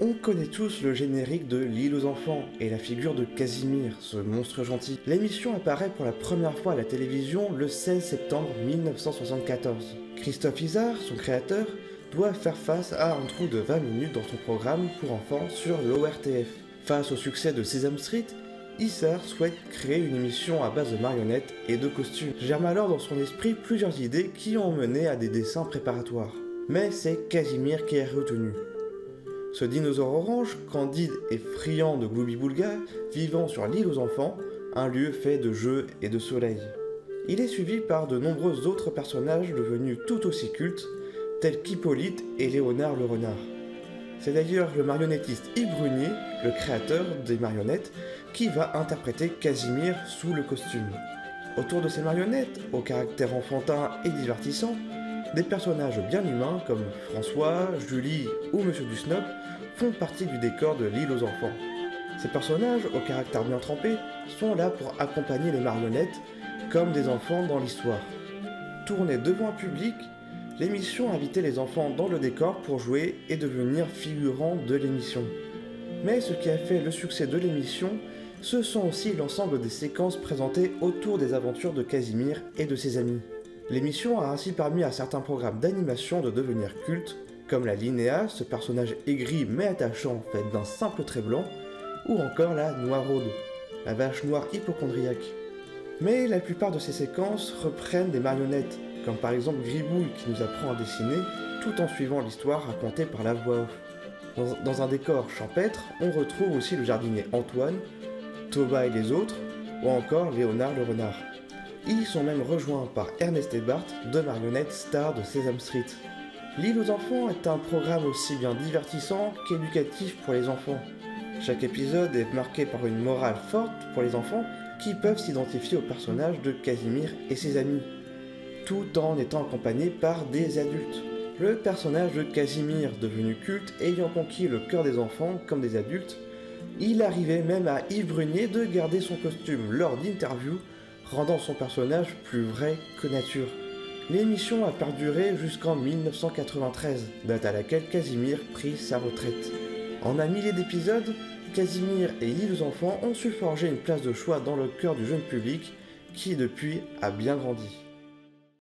On connaît tous le générique de L'île aux enfants et la figure de Casimir, ce monstre gentil. L'émission apparaît pour la première fois à la télévision le 16 septembre 1974. Christophe Izard, son créateur, doit faire face à un trou de 20 minutes dans son programme pour enfants sur l'ORTF. Face au succès de Sesame Street, Izard souhaite créer une émission à base de marionnettes et de costumes. Germe alors dans son esprit plusieurs idées qui ont mené à des dessins préparatoires. Mais c'est Casimir qui est retenu. Ce dinosaure orange, candide et friand de Glooby-Boulga, vivant sur l'île aux enfants, un lieu fait de jeux et de soleil. Il est suivi par de nombreux autres personnages devenus tout aussi cultes, tels qu'Hippolyte et Léonard le renard. C'est d'ailleurs le marionnettiste Yves Brunier, le créateur des marionnettes, qui va interpréter Casimir sous le costume. Autour de ces marionnettes, au caractère enfantin et divertissant, des personnages bien humains comme François, Julie ou Monsieur du Snob font partie du décor de l'île aux enfants. Ces personnages, au caractère bien trempé, sont là pour accompagner les marionnettes comme des enfants dans l'histoire. Tournée devant un public, l'émission invitait les enfants dans le décor pour jouer et devenir figurants de l'émission. Mais ce qui a fait le succès de l'émission, ce sont aussi l'ensemble des séquences présentées autour des aventures de Casimir et de ses amis. L'émission a ainsi permis à certains programmes d'animation de devenir cultes, comme la Linéa, ce personnage aigri mais attachant fait d'un simple trait blanc, ou encore la Noiraude, la vache noire hypocondriaque. Mais la plupart de ces séquences reprennent des marionnettes, comme par exemple Gribouille qui nous apprend à dessiner tout en suivant l'histoire racontée par la voix off. Dans un décor champêtre, on retrouve aussi le jardinier Antoine, Toba et les autres, ou encore Léonard le renard. Ils sont même rejoints par Ernest et Bart, deux marionnettes stars de Sesame Street. L'île aux enfants est un programme aussi bien divertissant qu'éducatif pour les enfants. Chaque épisode est marqué par une morale forte pour les enfants qui peuvent s'identifier au personnage de Casimir et ses amis, tout en étant accompagnés par des adultes. Le personnage de Casimir, devenu culte, ayant conquis le cœur des enfants comme des adultes, il arrivait même à Yves Brunier de garder son costume lors d'interviews, rendant son personnage plus vrai que nature. L'émission a perduré jusqu'en 1993, date à laquelle Casimir prit sa retraite. En un millier d'épisodes, Casimir et l'île aux enfants ont su forger une place de choix dans le cœur du jeune public qui depuis a bien grandi.